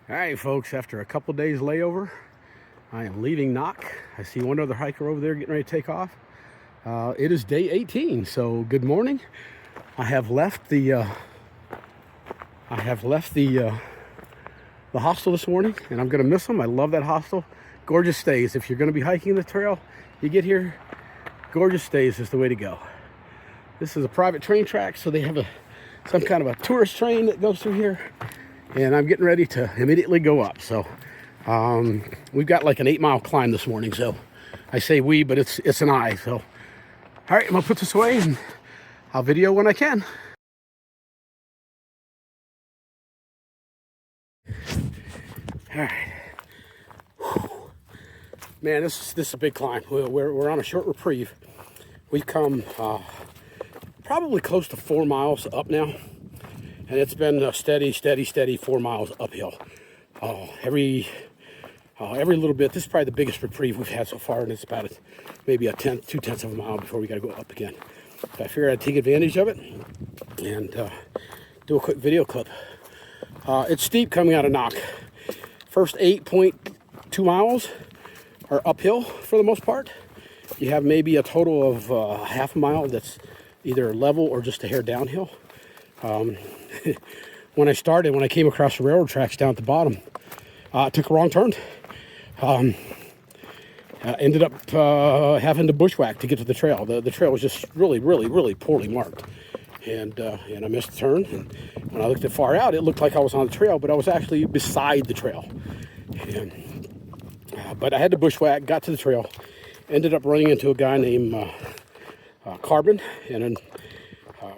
All right, folks, after a couple days layover, I am leaving NOC. I see one other hiker over there getting ready to take off. It is day 18, so good morning. I have left the hostel this morning, and I'm gonna miss them. I love that hostel. Gorgeous stays. If you're gonna be hiking the trail, you get here, gorgeous stays is the way to go. This is a private train track, so they have some kind of a tourist train that goes through here. And I'm getting ready to immediately go up. So we've got like an 8-mile climb this morning. So I say we, but it's an I. So all right, I'm gonna put this away and I'll video when I can. All right. Whew. Man, this is a big climb. We're on a short reprieve. We've come probably close to 4 miles up now. And it's been a steady 4 miles uphill. Every little bit. This is probably the biggest reprieve we've had so far, and it's about maybe 2/10 of a mile before we got to go up again. But I figured I'd take advantage of it and do a quick video clip. It's steep coming out of NOC. First 8.2 miles are uphill for the most part. You have maybe a total of half a mile that's either level or just a hair downhill. When I came across the railroad tracks down at the bottom, I took a wrong turn. Ended up having to bushwhack to get to the trail. The trail was just really poorly marked. And I missed the turn. And when I looked at far out, it looked like I was on the trail, but I was actually beside the trail. But I had to bushwhack, got to the trail, ended up running into a guy named Carbon, and then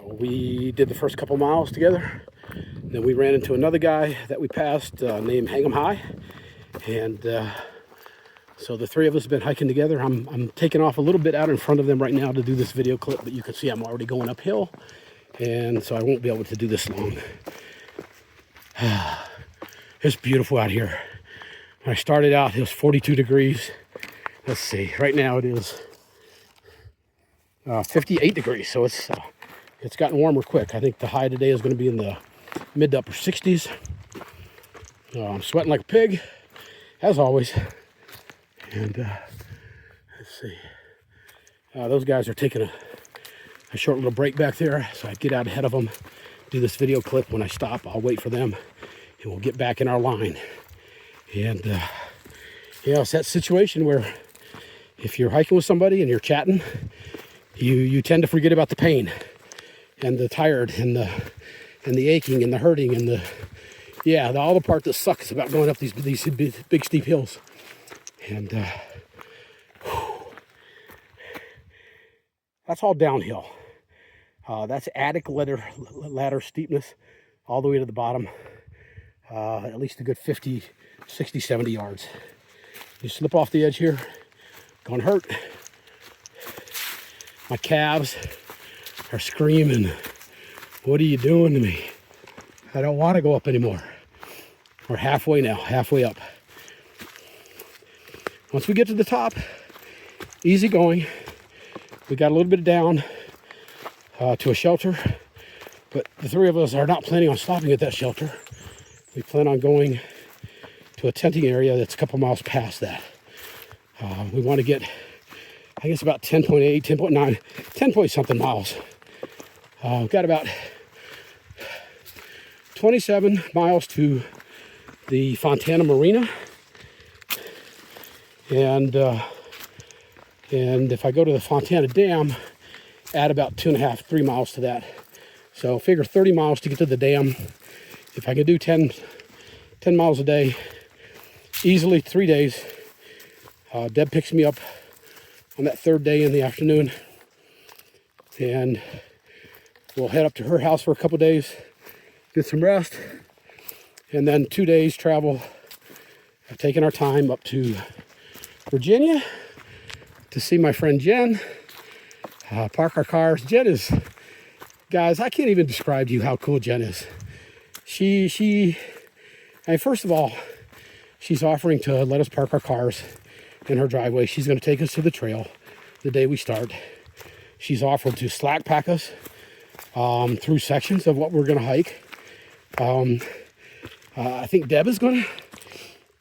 we did the first couple miles together. Then we ran into another guy that we passed named Hang 'em High. And so the three of us have been hiking together. I'm taking off a little bit out in front of them right now to do this video clip, but you can see I'm already going uphill. And so I won't be able to do this long. It's beautiful out here. When I started out, it was 42 degrees. Let's see, right now it is 58 degrees. So it's gotten warmer quick. I think the high today is going to be in the mid to upper 60s. I'm sweating like a pig, as always. And let's see. Those guys are taking a short little break back there, so I get out ahead of them, do this video clip. When I stop, I'll wait for them, and we'll get back in our line. And it's that situation where if you're hiking with somebody and you're chatting, you tend to forget about the pain and the tired and the aching and the hurting and all the part that sucks about going up these big steep hills. And that's all downhill. That's attic ladder steepness all the way to the bottom. At least a good 50, 60, 70 yards. You slip off the edge here, gonna hurt. My calves are screaming, "What are you doing to me? I don't want to go up anymore." We're halfway now, halfway up. Once we get to the top, easy going. We got a little bit down to a shelter, but the three of us are not planning on stopping at that shelter. We plan on going to a tenting area that's a couple miles past that. We want to get, I guess, about 10.8, 10.9, 10 point something miles. We've got about 27 miles to the Fontana Marina. And if I go to the Fontana Dam, add about 2.5, 3 miles to that. So figure 30 miles to get to the dam. If I could do 10 miles a day, easily 3 days. Deb picks me up on that third day in the afternoon, and we'll head up to her house for a couple days, get some rest, and then 2 days travel, taking our time up to Virginia to see my friend Jen, park our cars. Jen is, guys, I can't even describe to you how cool Jen is. First of all, she's offering to let us park our cars in her driveway. She's going to take us to the trail the day we start. She's offered to slack pack us through sections of what we're going to hike. I think Deb is going to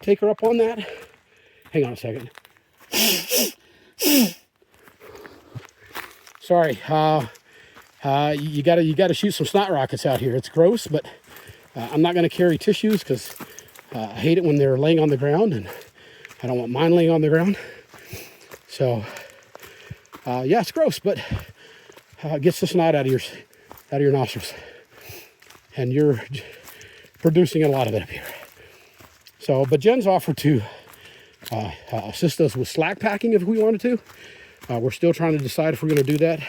take her up on that. Hang on a second. Sorry. You gotta shoot some snot rockets out here. It's gross, but I'm not going to carry tissues because I hate it when they're laying on the ground, and I don't want mine laying on the ground. So, yeah, it's gross, but it gets the snot out of your nostrils, and you're producing a lot of it up here. So, but Jen's offered to assist us with slack packing if we wanted to. We're still trying to decide if we're going to do that.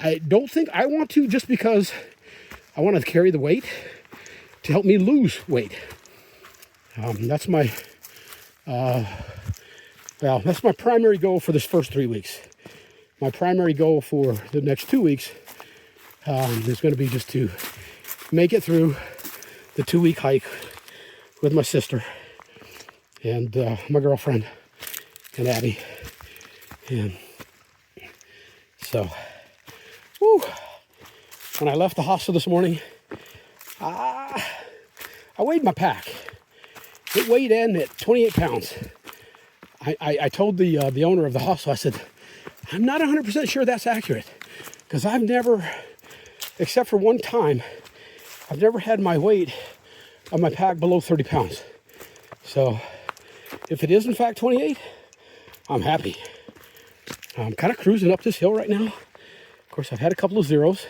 I don't think I want to, just because I want to carry the weight to help me lose weight. That's my primary goal for this first 3 weeks. My primary goal for the next 2 weeks is going to be just to make it through the 2-week hike with my sister and my girlfriend and Abby. And so, whew, when I left the hostel this morning, I weighed my pack. It weighed in at 28 pounds. I told the owner of the hostel, I said, I'm not 100% sure that's accurate, because I've never, except for one time, I've never had my weight of my pack below 30 pounds. So if it is in fact 28, I'm happy. I'm kind of cruising up this hill right now. Of course, I've had a couple of zeros,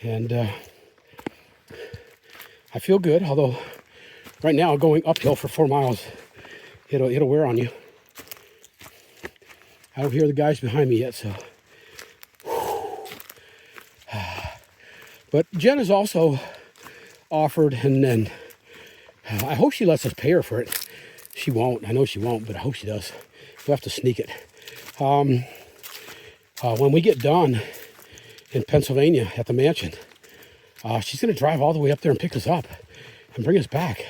and I feel good, although right now going uphill for 4 miles, it'll wear on you. I don't hear the guys behind me yet, so. But Jen has also offered, and then I hope she lets us pay her for it. She won't. I know she won't, but I hope she does. We'll have to sneak it. When we get done in Pennsylvania at the mansion, she's going to drive all the way up there and pick us up and bring us back.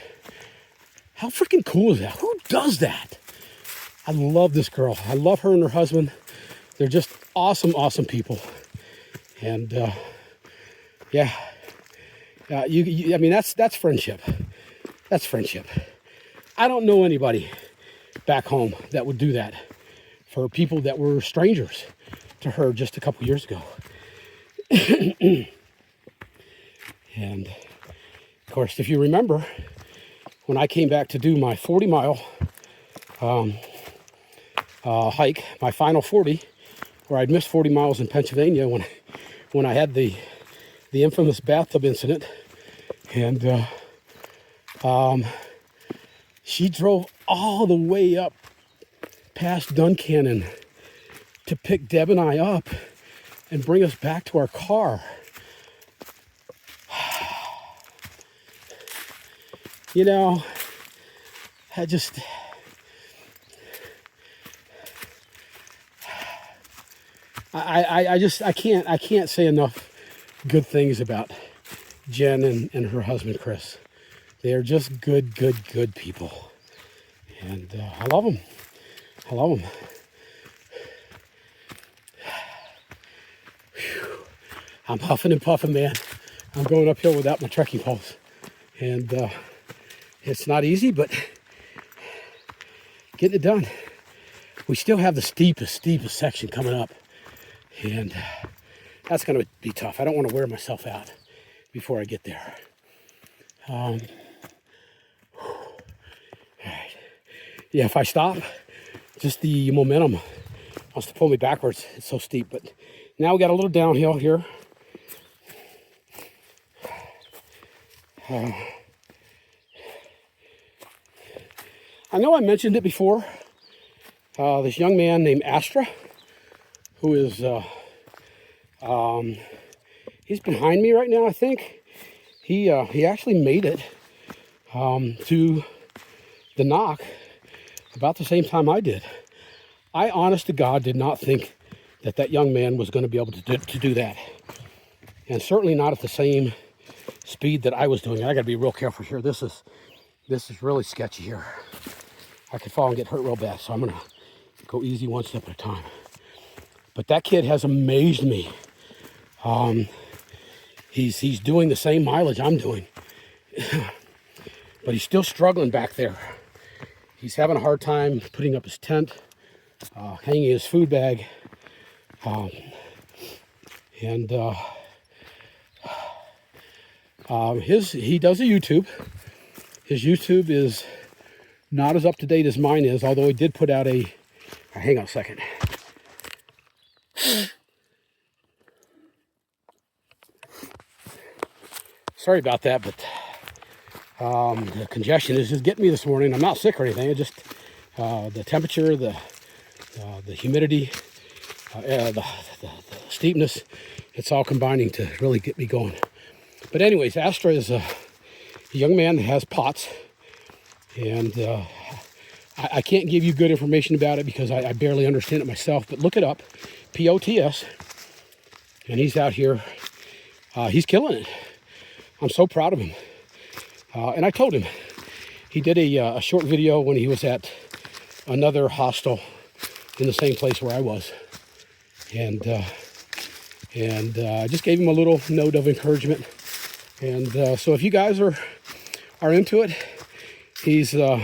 How freaking cool is that? Who does that? I love this girl. I love her and her husband. They're just awesome, awesome people. And yeah, I mean, that's friendship. That's friendship. I don't know anybody back home that would do that for people that were strangers to her just a couple years ago. And of course, if you remember, when I came back to do my 40-mile hike, my final 40, where I'd missed 40 miles in Pennsylvania when I had the infamous bathtub incident, and she drove all the way up past Duncannon to pick Deb and I up and bring us back to our car. You know, I can't say enough good things about Jen and her husband Chris. They are just good people, and I love them. I love them. Whew. I'm huffing and puffing, man. I'm going uphill without my trekking poles, and it's not easy, but getting it done. We still have the steepest section coming up, and that's going to be tough. I don't want to wear myself out before I get there. All right. Yeah, if I stop, just the momentum wants to pull me backwards. It's so steep, but now we got a little downhill here. I know I mentioned it before. This young man named Astra, who is, he's behind me right now, I think. He actually made it to the NOC about the same time I did. I, honest to God, did not think that young man was going to be able to do that. And certainly not at the same speed that I was doing. I got to be real careful here. This is really sketchy here. I could fall and get hurt real bad, so I'm going to go easy one step at a time. But that kid has amazed me. He's doing the same mileage I'm doing. But he's still struggling back there. He's having a hard time putting up his tent, hanging his food bag. He does a YouTube. His YouTube is not as up to date as mine is, although he did put out hang on a second. Sorry about that, but the congestion is just getting me this morning. I'm not sick or anything. It just the temperature, the humidity, the steepness, it's all combining to really get me going. But anyways, Astra is a young man that has POTS, and I can't give you good information about it because I barely understand it myself, but look it up, POTS, and he's out here, he's killing it. I'm so proud of him. And I told him, he did a short video when he was at another hostel in the same place where I was. And I just gave him a little note of encouragement. And so if you guys are into it, he's a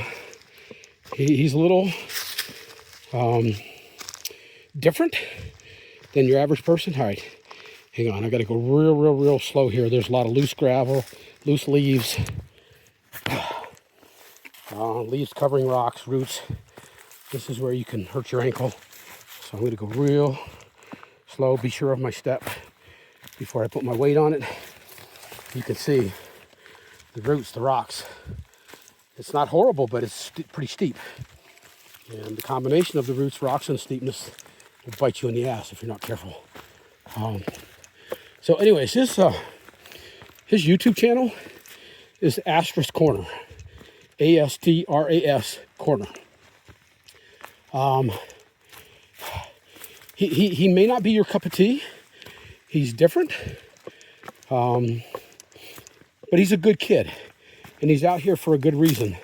little different than your average person. All right, hang on, I gotta go real slow here. There's a lot of loose gravel, loose leaves, leaves covering rocks, roots. This is where you can hurt your ankle. So I'm gonna go real slow, be sure of my step before I put my weight on it. You can see the roots, the rocks. It's not horrible, but it's pretty steep. And the combination of the roots, rocks, and steepness will bite you in the ass if you're not careful. So anyways, his YouTube channel is Astra's Corner. ASTRAS Corner. He may not be your cup of tea. He's different. But he's a good kid. And he's out here for a good reason.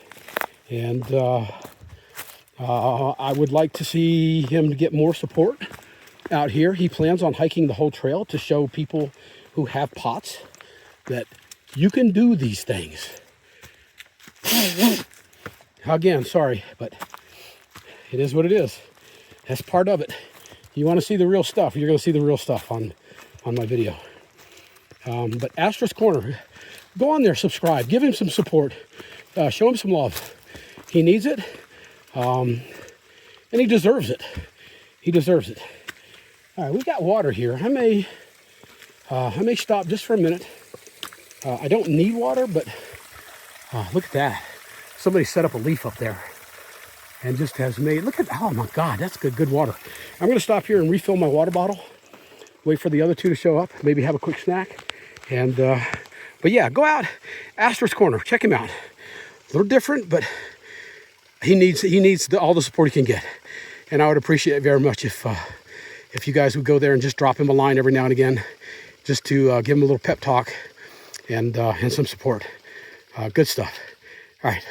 And I would like to see him get more support out here. He plans on hiking the whole trail to show people who have POTS that you can do these things. Again, sorry, but it is what it is. That's part of it. You want to see the real stuff, you're going to see the real stuff on my video. But Astra's Corner, go on there, subscribe, give him some support, show him some love. He needs it, and he deserves it. He deserves it. All right, we got water here. I may stop just for a minute. I don't need water, but look at that. Somebody set up a leaf up there and just has made, look at, oh my God, that's good water. I'm going to stop here and refill my water bottle, wait for the other two to show up, maybe have a quick snack. And, but yeah, go out, Astra's Corner, check him out. A little different, but he needs all the support he can get. And I would appreciate it very much if you guys would go there and just drop him a line every now and again, just to give him a little pep talk and some support. Good stuff. All right.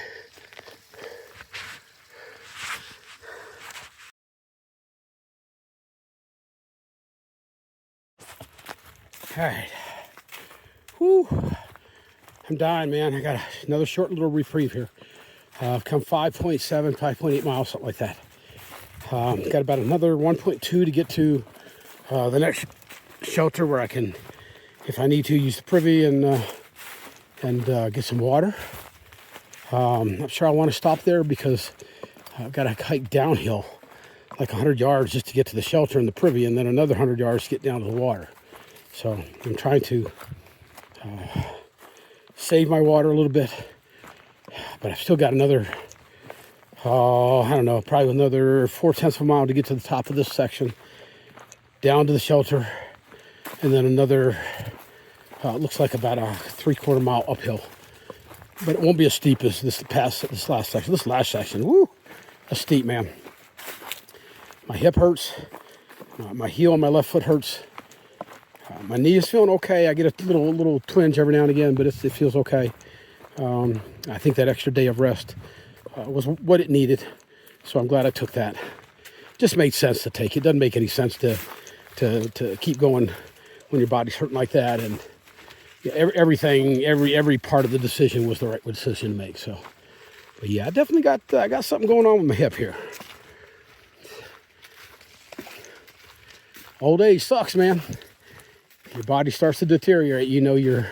All right. Whew. I'm dying, man. I got another short little reprieve here. Come 5.7, 5.8 miles, something like that. Got about another 1.2 to get to the next shelter where I can, if I need to, use the privy and get some water. Not sure I want to stop there because I've got to hike downhill like 100 yards just to get to the shelter and the privy, and then another 100 yards to get down to the water. So I'm trying to save my water a little bit, but I've still got another, I don't know, probably another 4/10 of a mile to get to the top of this section, down to the shelter, and then another, it looks like about a 3/4 mile uphill. But it won't be as steep as this last section. This last section, woo, that's steep, man. My hip hurts, my heel on my left foot hurts. My knee is feeling okay. I get a little twinge every now and again, but it feels okay. I think that extra day of rest was what it needed, so I'm glad I took that. Just made sense to take. It doesn't make any sense to keep going when your body's hurting like that, and yeah, every part of the decision was the right decision to make. So, but yeah, I definitely got something going on with my hip here. Old age sucks, man. Your body starts to deteriorate. You know you're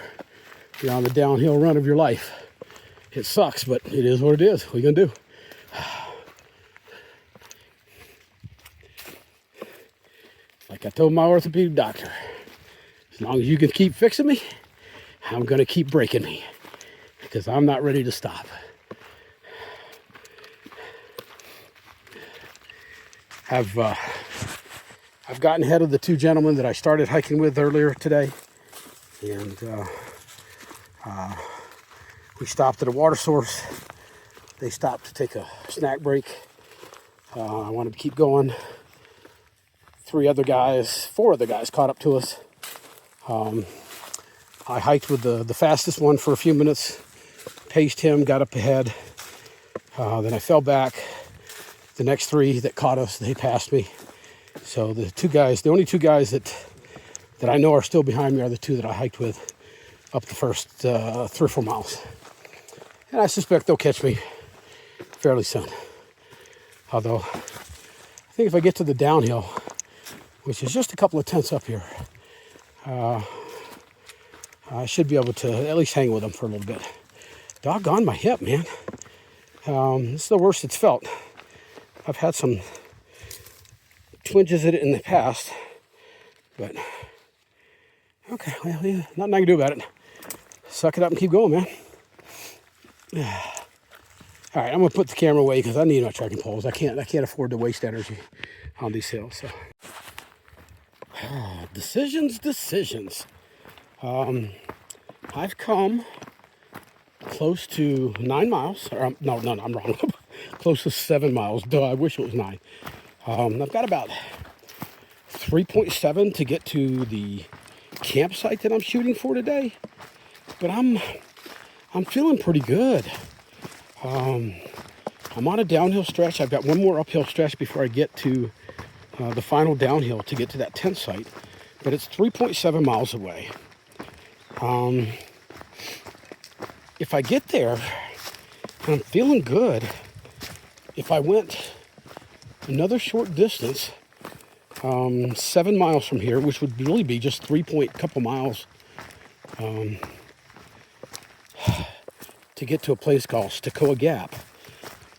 on the downhill run of your life. It sucks, but it is what it is. What are you gonna do? Like I told my orthopedic doctor, as long as you can keep fixing me, I'm gonna keep breaking me, because I'm not ready to stop. I've gotten ahead of the two gentlemen that I started hiking with earlier today, and we stopped at a water source. They stopped to take a snack break. I wanted to keep going. Four other guys caught up to us. I hiked with the fastest one for a few minutes, paced him, got up ahead. Then I fell back. The next three that caught us, they passed me. So the only two guys that I know are still behind me are the two that I hiked with up the first 3 or 4 miles. And I suspect they'll catch me fairly soon. Although, I think if I get to the downhill, which is just a couple of tenths up here, I should be able to at least hang with them for a little bit. Doggone my hip, man. This is the worst it's felt. I've had some twinges at it in the past, but okay, well, yeah, nothing I can do about it. Suck it up and keep going, man. All right, I'm gonna put the camera away because I need my trekking poles. I can't afford to waste energy on these hills. So, decisions. I've come close to 9 miles. Or no, I'm wrong. Close to 7 miles. Duh, I wish it was 9. I've got about 3.7 to get to the campsite that I'm shooting for today, but I'm feeling pretty good. I'm on a downhill stretch. I've got one more uphill stretch before I get to the final downhill to get to that tent site, but it's 3.7 miles away. If I get there and I'm feeling good, if I went another short distance, 7 miles from here, which would really be just 3 couple miles, to get to a place called Stokoa Gap.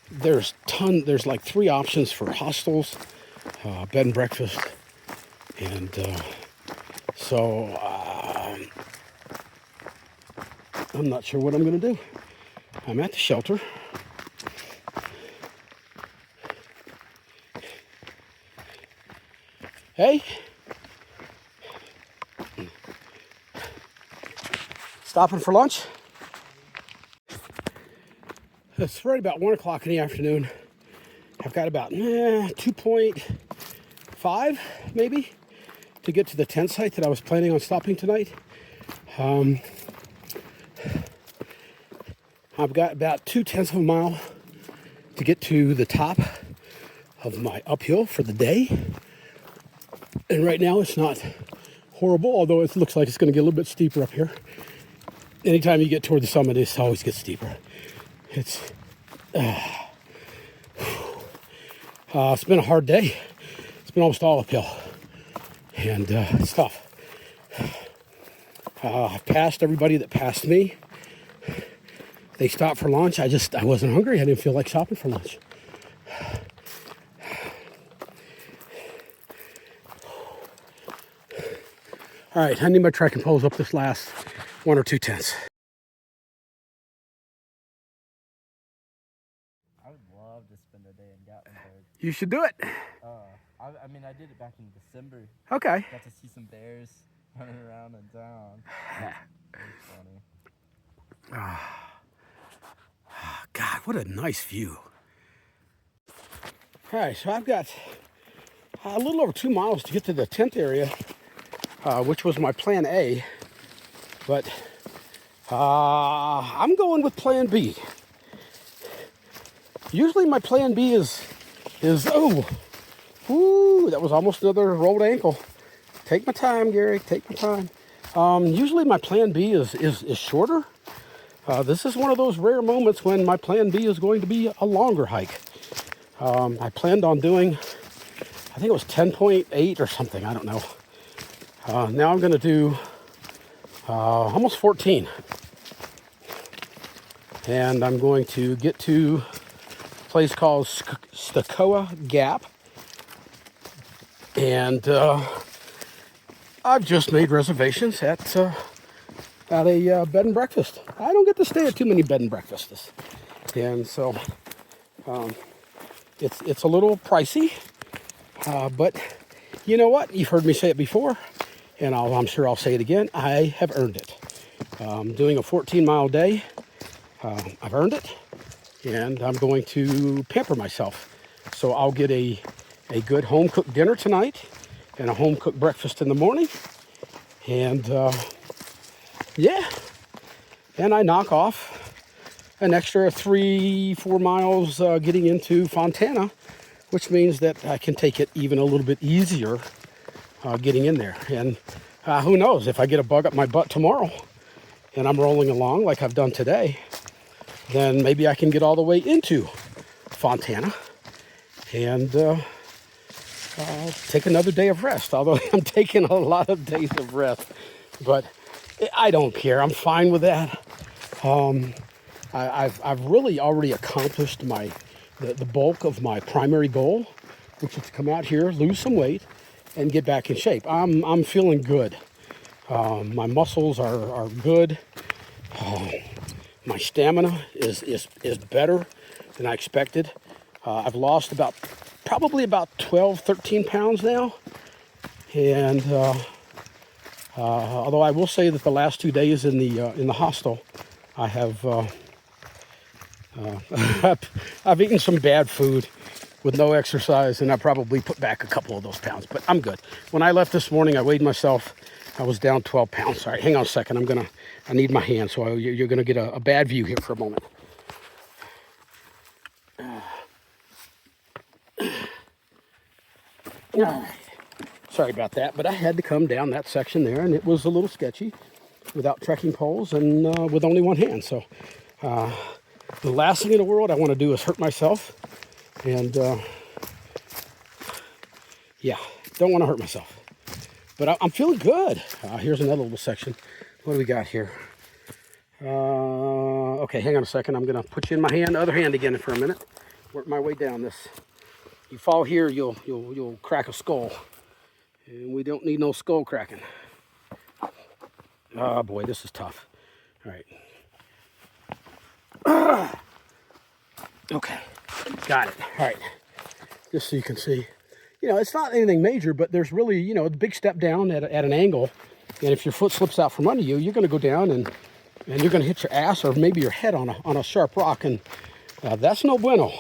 There's like 3 options for hostels, bed and breakfast, and so I'm not sure what I'm gonna do. I'm at the shelter. Hey, stopping for lunch? It's right about 1 o'clock in the afternoon. I've got about 2.5 maybe to get to the tent site that I was planning on stopping tonight. I've got about 0.2 of a mile to get to the top of my uphill for the day. And right now it's not horrible, although it looks like it's going to get a little bit steeper up here. Anytime you get toward the summit, it always gets steeper. It's been a hard day. It's been almost all uphill, and it's tough. I've passed everybody that passed me. They stopped for lunch. I wasn't hungry. I didn't feel like stopping for lunch. All right, I need my trekking poles up this last 1 or 2 tenths. I would love to spend a day in Gatlinburg. You should do it. I mean, I did it back in December. Okay. Got to see some bears running around in town. It was funny. God, what a nice view. All right, so I've got a little over 2 miles to get to the tent area, which was my plan A, but I'm going with plan B. Usually my plan B is that was almost another rolled ankle. Take my time, Gary, take my time. Usually my plan B is shorter. This is one of those rare moments when my plan B is going to be a longer hike. I planned on doing, I think it was 10.8 or something, I don't know. Now I'm going to do almost 14. And I'm going to get to a place called Stokoa Gap. And I've just made reservations at a bed and breakfast. I don't get to stay at too many bed and breakfasts. And so it's a little pricey. But you know what? You've heard me say it before. And I'm sure I'll say it again. I have earned it. Doing a 14-mile day. I've earned it. And I'm going to pamper myself. So I'll get a good home-cooked dinner tonight and a home-cooked breakfast in the morning. And yeah, and I knock off an extra 3-4 miles getting into Fontana, which means that I can take it even a little bit easier getting in there. And who knows, if I get a bug up my butt tomorrow and I'm rolling along like I've done today, then maybe I can get all the way into Fontana and take another day of rest. Although I'm taking a lot of days of rest, but I don't care. I'm fine with that. I've really already accomplished the bulk of my primary goal, which is to come out here, lose some weight, and get back in shape. I'm feeling good. My muscles are good. My stamina is better than I expected. I've lost probably about 12, 13 pounds now. And although I will say that the last 2 days in the hostel, I have I've eaten some bad food with no exercise, and I probably put back a couple of those pounds, but I'm good. When I left this morning, I weighed myself. I was down 12 pounds. All right, hang on a second. I need my hand, so you're gonna get a bad view here for a moment. All right. Sorry about that, but I had to come down that section there, and it was a little sketchy without trekking poles and with only one hand. So the last thing in the world I want to do is hurt myself, and yeah, don't want to hurt myself. But I'm feeling good. Here's another little section. What do we got here? Okay, hang on a second. I'm gonna put you in my hand, other hand again for a minute. Work my way down this. You fall here, you'll crack a skull. And we don't need no skull cracking. Oh boy, this is tough. All right. Okay, got it. All right, just so you can see. You know, it's not anything major, but there's really, you know, a big step down at an angle. And if your foot slips out from under you, you're going to go down and you're going to hit your ass or maybe your head on a sharp rock. And that's no bueno.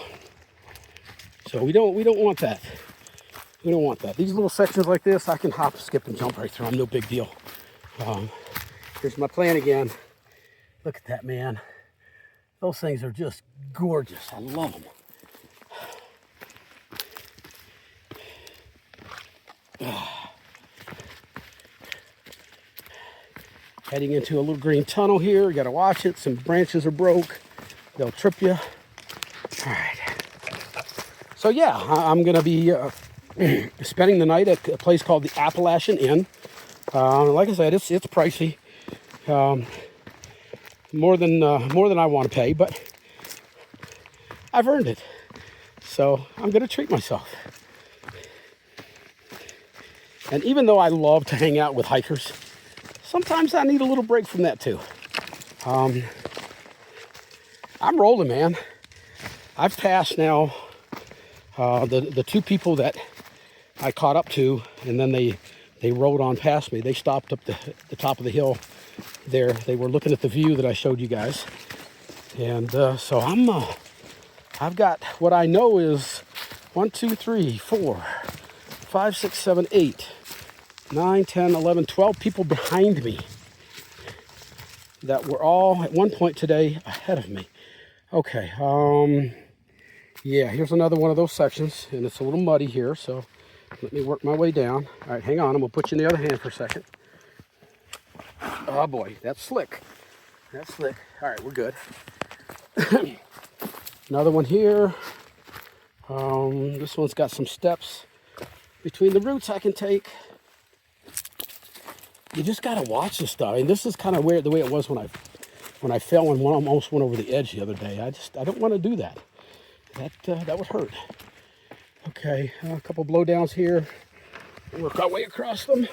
So we don't want that. We don't want that. These little sections like this, I can hop, skip, and jump right through. I'm no big deal. Here's my plan again. Look at that, man. Those things are just gorgeous. I love them. Heading into a little green tunnel here. You got to watch it. Some branches are broke. They'll trip you. All right. So yeah, I'm going to be spending the night at a place called the Appalachian Inn. Like I said, it's pricey, more than I want to pay, but I've earned it. So I'm going to treat myself. And even though I love to hang out with hikers, sometimes I need a little break from that too. I'm rolling, man. I've passed now the two people that I caught up to, and then they rode on past me. They stopped up the top of the hill there. They were looking at the view that I showed you guys. And so I've got what I know is 1, 2, 3, 4, 5, 6, 7, 8, 9, 10, 11, 12 people behind me that were all at one point today ahead of me. Okay, yeah, here's another one of those sections, and it's a little muddy here, so let me work my way down. All right, hang on, I'm gonna put you in the other hand for a second. Oh boy, that's slick. That's slick. All right, we're good. Another one here. This one's got some steps between the roots I can take. You just gotta watch this stuff. I mean, this is kind of weird the way it was when I fell and almost went over the edge the other day. I don't want to do that. That would hurt. Okay, a couple blowdowns here. Work our way across them.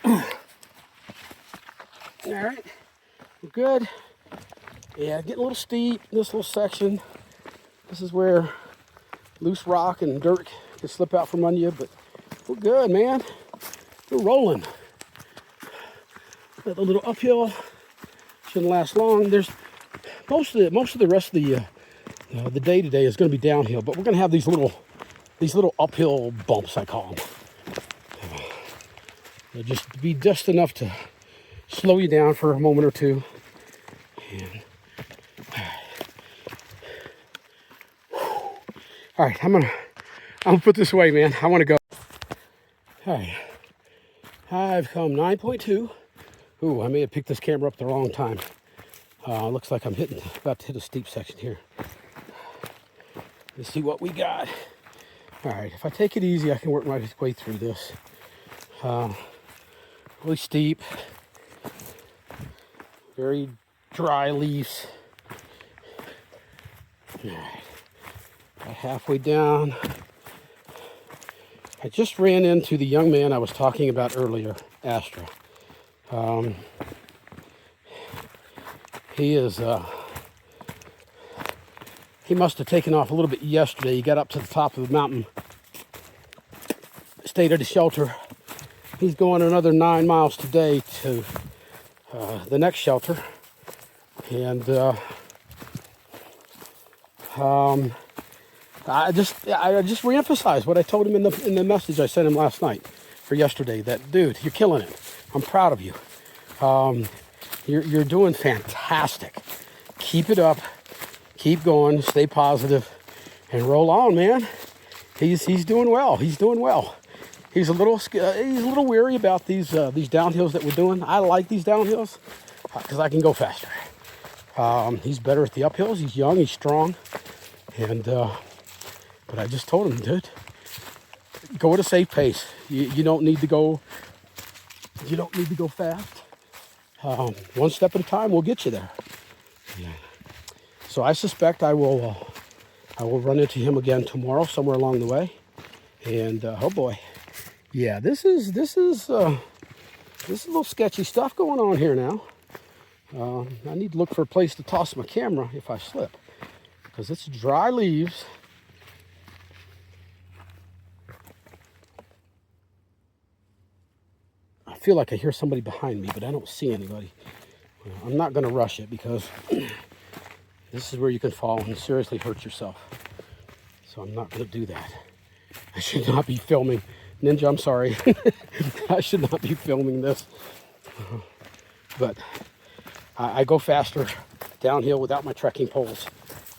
All right, we're good. Yeah, getting a little steep, this little section. This is where loose rock and dirt can slip out from under you, but we're good, man. We're rolling. Got a little uphill. Shouldn't last long. There's most of the rest of the day today is going to be downhill, but we're going to have these little uphill bumps, I call them. They'll just be just enough to slow you down for a moment or two. And, all right, I'm gonna put this away, man. I want to go. All right, I've come 9.2. Ooh, I may have picked this camera up the wrong time. Looks like I'm about to hit a steep section here. Let's see what we got. All right, if I take it easy, I can work my way through this. Really steep, very dry leaves. All right, about halfway down. I just ran into the young man I was talking about earlier, Astra. He must have taken off a little bit yesterday. He got up to the top of the mountain, stayed at a shelter. He's going another 9 miles today to the next shelter. And I just reemphasized what I told him in the message I sent him last night for yesterday. That, dude, you're killing it. I'm proud of you. You're doing fantastic. Keep it up. Keep going. Stay positive, and roll on, man. He's doing well. He's doing well. He's a little weary about these downhills that we're doing. I like these downhills because I can go faster. He's better at the uphills. He's young. He's strong, and but I just told him, dude, go at a safe pace. You don't need to go. You don't need to go fast. One step at a time will get you there. Yeah. So I suspect I will run into him again tomorrow somewhere along the way. And oh boy, yeah, this is a little sketchy stuff going on here now. I need to look for a place to toss my camera if I slip, because it's dry leaves. I feel like I hear somebody behind me, but I don't see anybody. I'm not going to rush it because this is where you can fall and seriously hurt yourself. So I'm not going to do that. I should not be filming. Ninja, I'm sorry. I should not be filming this. But I go faster downhill without my trekking poles,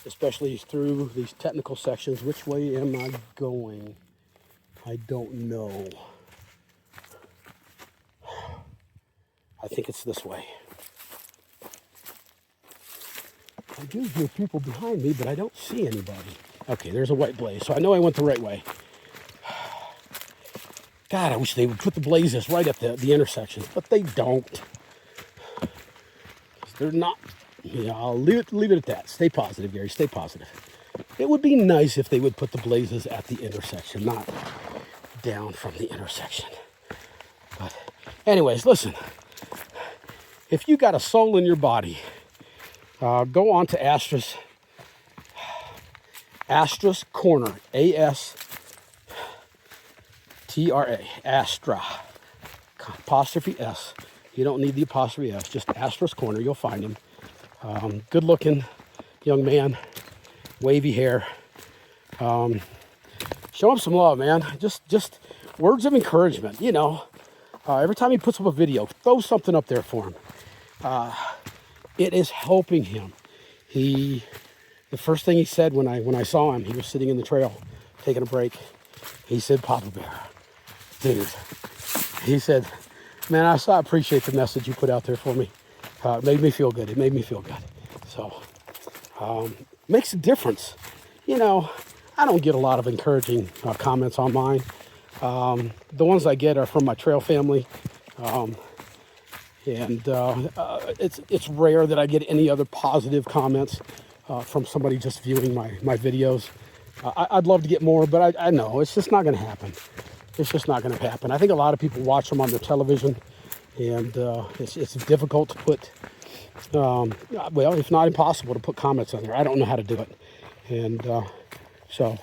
especially through these technical sections. Which way am I going? I don't know. I think it's this way. I do hear people behind me, but I don't see anybody. Okay, there's a white blaze, so I know I went the right way. God, I wish they would put the blazes right at the intersections, but they don't. They're not. Yeah, I'll leave it at that. Stay positive, Gary. Stay positive. It would be nice if they would put the blazes at the intersection, not down from the intersection. But anyways, listen. If you got a soul in your body, go on to Astra's Corner, A-S-T-R-A, Astra, apostrophe S. You don't need the apostrophe S, just Astra's Corner. You'll find him. Good looking young man, wavy hair. Show him some love, man. Just words of encouragement, you know. Every time he puts up a video, throw something up there for him. It is helping him. The first thing he said when I saw him, he was sitting in the trail, taking a break. He said, "Papa Bear, dude." he said, man, I appreciate the message you put out there for me. It made me feel good. It made me feel good. So, makes a difference. You know, I don't get a lot of encouraging comments on mine. The ones I get are from my trail family. It's rare that I get any other positive comments from somebody just viewing my videos. I'd love to get more, but I know it's just not going to happen. It's just not going to happen. I think a lot of people watch them on their television, and it's difficult to put, well, if not impossible, to put comments on there. I don't know how to do it. And so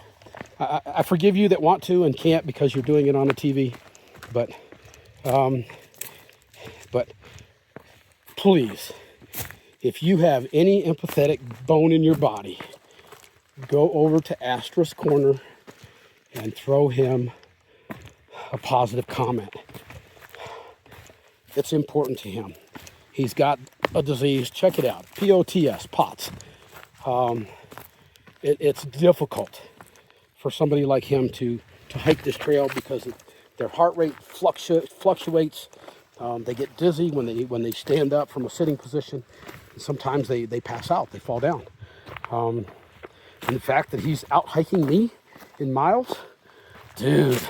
I forgive you that want to and can't because you're doing it on the TV. But please, if you have any empathetic bone in your body, go over to Astra's Corner and throw him a positive comment. It's important to him. He's got a disease. Check it out. POTS, POTS. It's difficult for somebody like him to hike this trail because their heart rate fluctuates. They get dizzy when they stand up from a sitting position. And sometimes they pass out. They fall down. And the fact that he's out hiking me in miles, dude,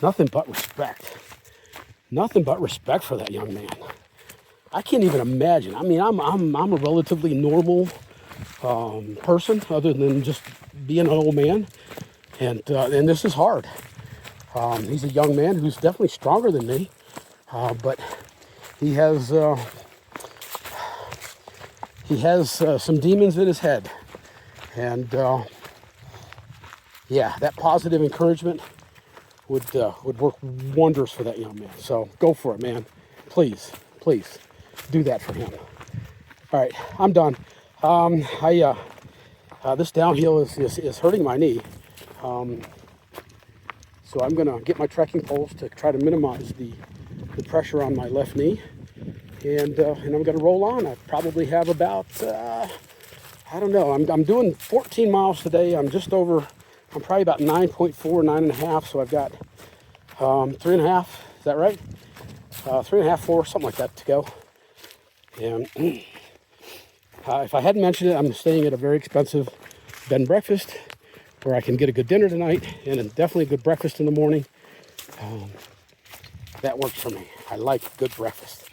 nothing but respect. Nothing but respect for that young man. I can't even imagine. I mean, I'm a relatively normal person, other than just being an old man, and this is hard. He's a young man who's definitely stronger than me, but he has some demons in his head, and yeah, that positive encouragement would work wonders for that young man. So go for it, man. Please do that for him. All right, I'm done. This downhill is hurting my knee. So I'm gonna get my trekking poles to try to minimize the pressure on my left knee, and I'm gonna roll on. I probably have about I don't know. I'm doing 14 miles today. I'm probably about 9.4, 9.5. So I've got 3.5. Is that right? 3.5, 4, something like that to go. And if I hadn't mentioned it, I'm staying at a very expensive bed and breakfast where I can get a good dinner tonight and definitely a good breakfast in the morning. That works for me. I like good breakfast.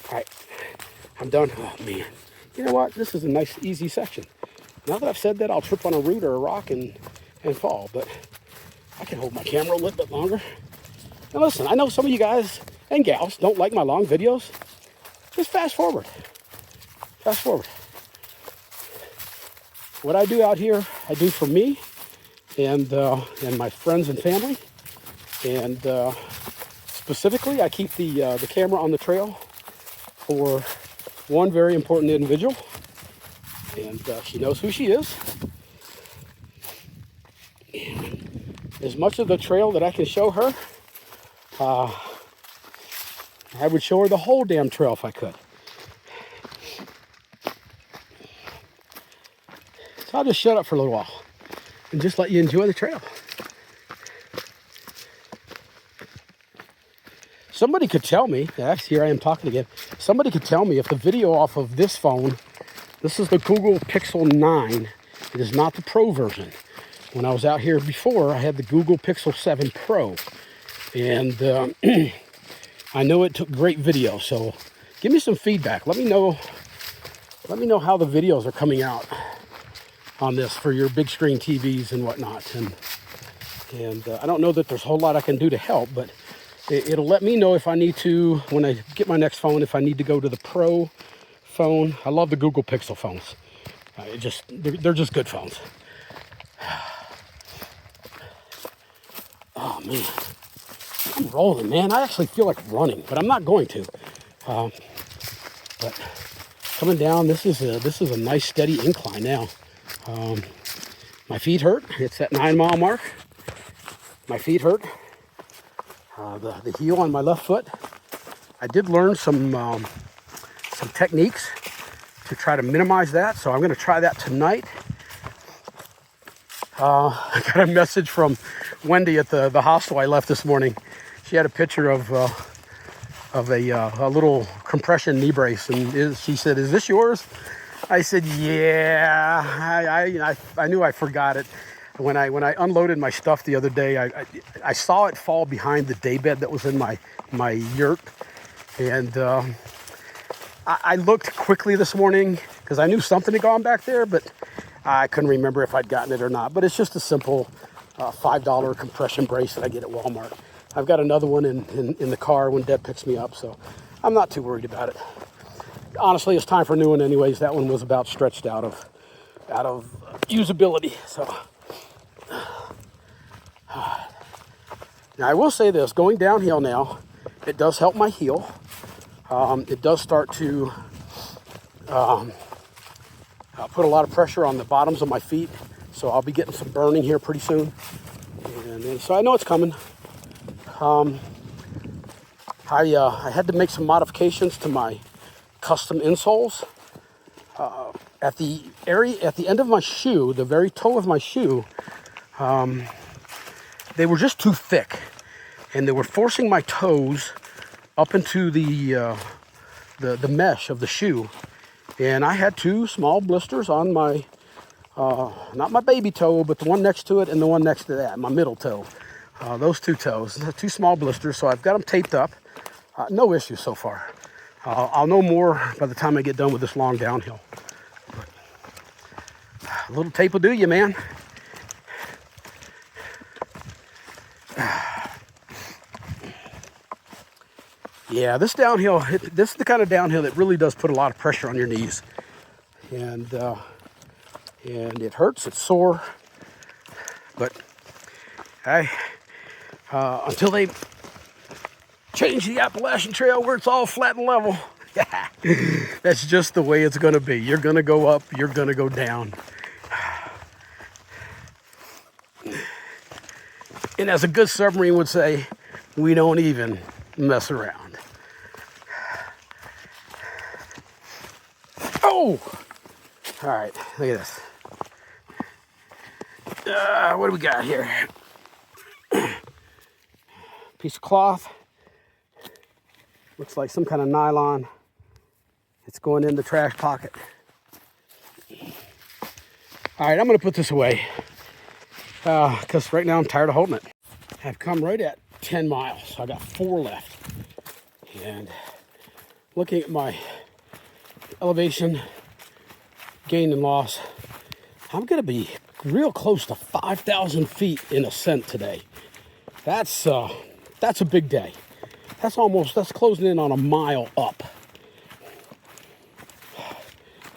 All right, I'm done. Oh, man. You know what? This is a nice, easy section. Now that I've said that, I'll trip on a root or a rock and fall, but I can hold my camera a little bit longer. Now listen, I know some of you guys and gals don't like my long videos. Just fast forward. Fast forward. What I do out here, I do for me and my friends and family. And specifically, I keep the camera on the trail for one very important individual. And she knows who she is. And as much of the trail that I can show her, I would show her the whole damn trail if I could. So I'll just shut up for a little while and just let you enjoy the trail. Somebody could tell me, actually here I am talking again, somebody could tell me if the video off of this phone, this is the Google Pixel 9, it is not the Pro version. When I was out here before, I had the Google Pixel 7 Pro, and I know it took great video, so give me some feedback. Let me know how the videos are coming out on this for your big screen TVs and whatnot. And I don't know that there's a whole lot I can do to help, but it'll let me know if I need to, when I get my next phone, if I need to go to the Pro phone. I love the Google Pixel phones. They're just good phones. Oh man, I'm rolling, man. I actually feel like running, but I'm not going to. But coming down, this is a nice steady incline now. My feet hurt. It's that 9 mile mark. My feet hurt. The heel on my left foot. I did learn some techniques to try to minimize that, so I'm going to try that tonight. I got a message from Wendy at the hostel I left this morning. She had a picture of a little compression knee brace, and she said, "Is this yours?" I said, "Yeah." I knew I forgot it when I unloaded my stuff the other day. I saw it fall behind the daybed that was in my yurt, and I looked quickly this morning because I knew something had gone back there, but I couldn't remember if I'd gotten it or not. But it's just a simple $5 compression brace that I get at Walmart. I've got another one in the car when Deb picks me up, so I'm not too worried about it. Honestly, it's time for a new one anyways. That one was about stretched out of usability. So now I will say this, going downhill now, it does help my heel. It does start to put a lot of pressure on the bottoms of my feet, so I'll be getting some burning here pretty soon. And so I know it's coming. I had to make some modifications to my custom insoles. At the end of my shoe, the very toe of my shoe, they were just too thick, and they were forcing my toes up into the mesh of the shoe, and I had two small blisters on my not my baby toe, but the one next to it and the one next to that, my middle toe. Those two toes, two small blisters. So I've got them taped up. No issue so far. I'll know more by the time I get done with this long downhill. But a little tape will do you, man. Yeah, this downhill, this is the kind of downhill that really does put a lot of pressure on your knees. And it hurts, it's sore. But until they change the Appalachian Trail where it's all flat and level, that's just the way it's going to be. You're going to go up, you're going to go down. And as a good submarine would say, we don't even mess around. Oh! All right, look at this. What do we got here? Piece of cloth. Looks like some kind of nylon. It's going in the trash pocket. All right, I'm going to put this away because right now I'm tired of holding it. I've come right at 10 miles. I got 4 left. And looking at my elevation, gain and loss, I'm going to be real close to 5,000 feet in ascent today. That's a big day. That's closing in on a mile up.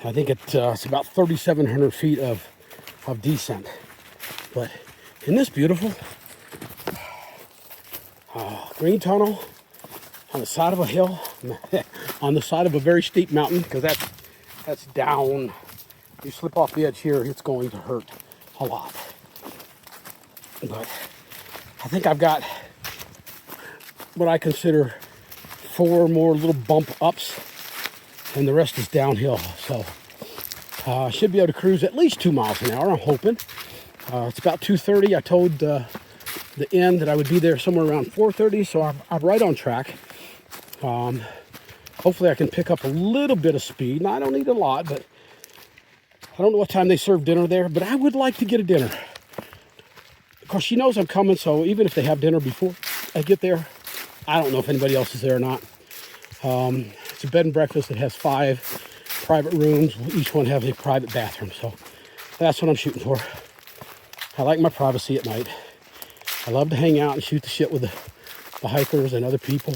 I think it's about 3,700 feet of descent. But in this beautiful green tunnel on the side of a hill, on the side of a very steep mountain, because that's down. You slip off the edge here, it's going to hurt a lot. But I think I've got what I consider 4 more little bump ups, and the rest is downhill. So I should be able to cruise at least 2 miles an hour, I'm hoping. It's about 2:30. I told the inn that I would be there somewhere around 4:30, so I'm right on track. Hopefully I can pick up a little bit of speed. Now, I don't need a lot, but I don't know what time they serve dinner there, but I would like to get a dinner. Of course, she knows I'm coming, so even if they have dinner before I get there, I don't know if anybody else is there or not. It's a bed and breakfast that has 5 private rooms. Each one has a private bathroom, so that's what I'm shooting for. I like my privacy at night. I love to hang out and shoot the shit with the hikers and other people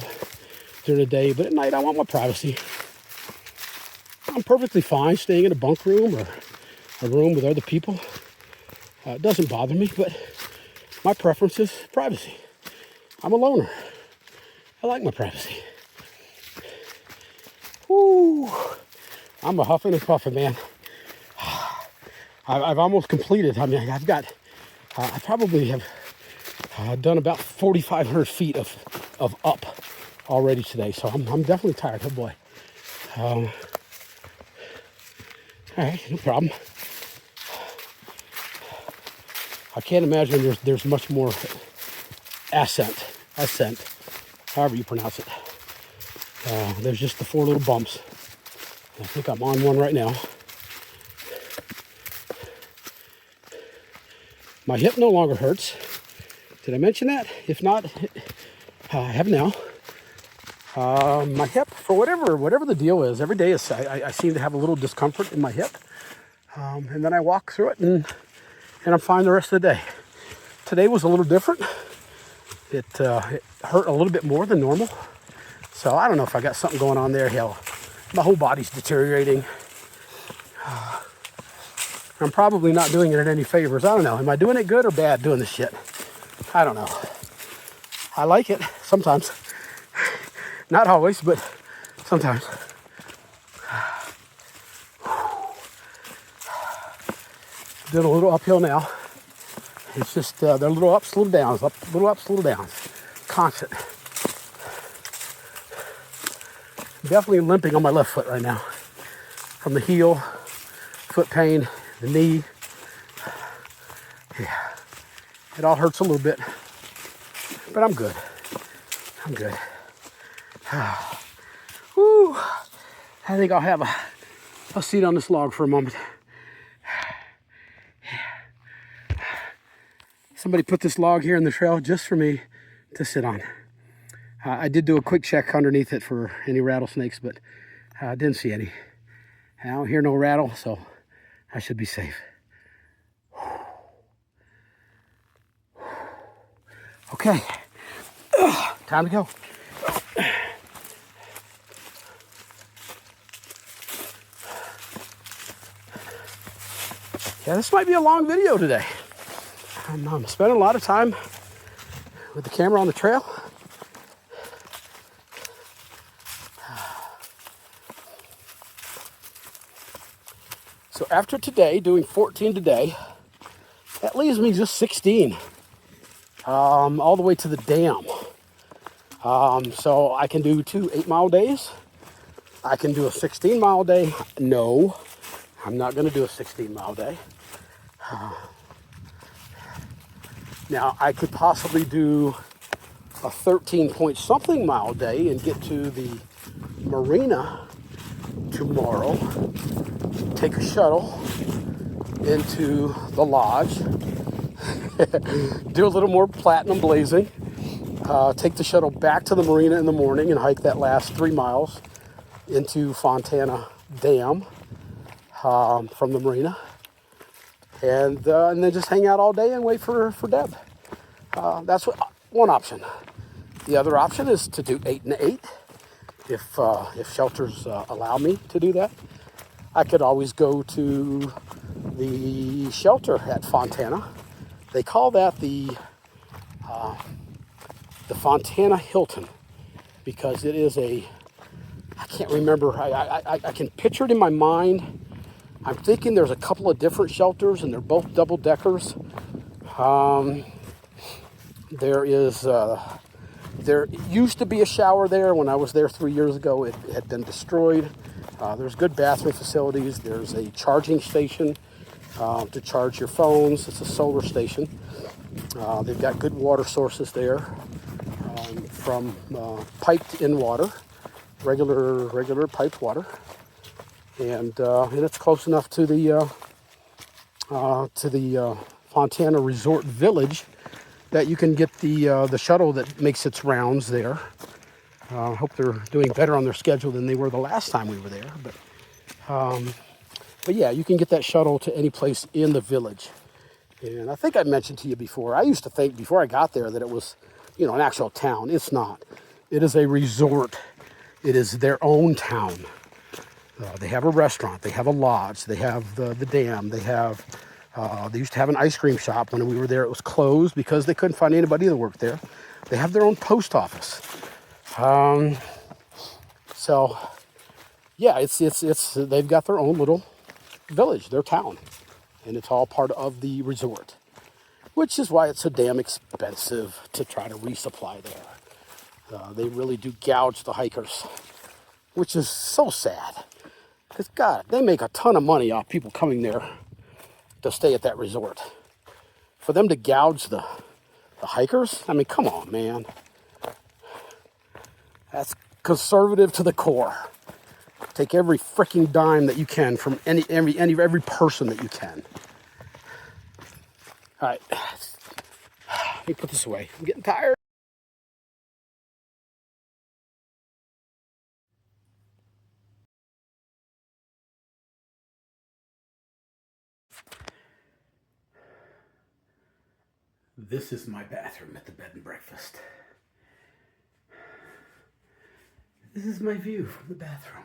during the day, but at night I want my privacy. I'm perfectly fine staying in a bunk room or a room with other people. It doesn't bother me, but my preference is privacy. I'm a loner. I like my privacy. Woo! I'm a huffing and puffing, man. I've almost completed. I mean, I probably have done about 4,500 feet of up already today, so I'm definitely tired. Oh boy. All right, no problem. I can't imagine there's much more ascent, however you pronounce it. There's just the 4 little bumps. I think I'm on one right now. My hip no longer hurts. Did I mention that? If not, I have now. My hip, for whatever the deal is, every day I seem to have a little discomfort in my hip. And then I walk through it and I'm fine the rest of the day. Today was a little different. It hurt a little bit more than normal. So I don't know if I got something going on there. Hell, my whole body's deteriorating. I'm probably not doing it any favors. I don't know. Am I doing it good or bad doing this shit? I don't know. I like it sometimes. Not always, but sometimes. Did a little uphill now. It's just, they're little ups, little downs, little ups, little downs. Constant. Definitely limping on my left foot right now. From the heel, foot pain, the knee. Yeah. It all hurts a little bit. But I'm good. I'm good. Whew. I think I'll have a seat on this log for a moment. Somebody put this log here in the trail just for me to sit on. I did do a quick check underneath it for any rattlesnakes, but I didn't see any. I don't hear no rattle, so I should be safe. Okay, time to go. Yeah, this might be a long video today. I'm spending a lot of time with the camera on the trail. So after today, doing 14 today, that leaves me just 16. All the way to the dam. So I can do 2 8-mile days. I can do a 16-mile day. No, I'm not going to do a 16-mile day. Now, I could possibly do a 13-point-something mile day and get to the marina tomorrow, take a shuttle into the lodge, do a little more platinum blazing, take the shuttle back to the marina in the morning and hike that last 3 miles into Fontana Dam from the marina. And then just hang out all day and wait for Deb. That's one option. The other option is to do 8 and 8, if shelters allow me to do that. I could always go to the shelter at Fontana. They call that the Fontana Hilton because it is I can't remember. I can picture it in my mind. I'm thinking there's a couple of different shelters, and they're both double-deckers. There used to be a shower there. When I was there 3 years ago, it had been destroyed. There's good bathroom facilities. There's a charging station to charge your phones. It's a solar station. They've got good water sources there from piped-in water, regular piped water. And it's close enough to the Fontana Resort Village that you can get the shuttle that makes its rounds there. I hope they're doing better on their schedule than they were the last time we were there. But yeah, you can get that shuttle to any place in the village. And I think I mentioned to you before, I used to think before I got there that it was, an actual town. It's not. It is a resort. It is their own town. They have a restaurant, they have a lodge, they have the dam, they used to have an ice cream shop. When we were there, it was closed because they couldn't find anybody to work there. They have their own post office. So yeah, they've got their own little village, their town, and it's all part of the resort, which is why it's so damn expensive to try to resupply there. They really do gouge the hikers, which is so sad. Because, God, they make a ton of money off people coming there to stay at that resort. For them to gouge the hikers, I mean, come on, man. That's conservative to the core. Take every freaking dime that you can from every person that you can. All right, let me put this away. I'm getting tired. This is my bathroom at the bed and breakfast. This is my view from the bathroom.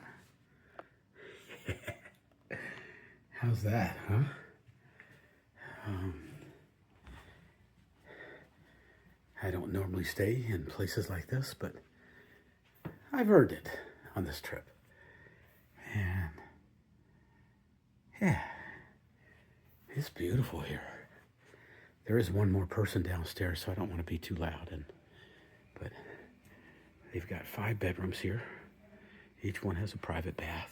How's that, huh? I don't normally stay in places like this, but I've earned it on this trip. And yeah, it's beautiful here. There is one more person downstairs, so I don't want to be too loud. But they've got 5 bedrooms here. Each one has a private bath.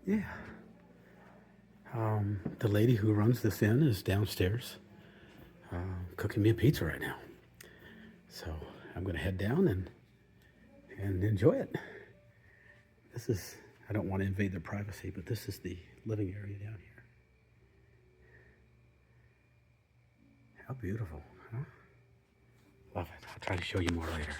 Yeah. The lady who runs this inn is downstairs cooking me a pizza right now. So I'm going to head down and enjoy it. This is, I don't want to invade their privacy, but this is the living area down here. How beautiful, huh? Love it. I'll try to show you more later.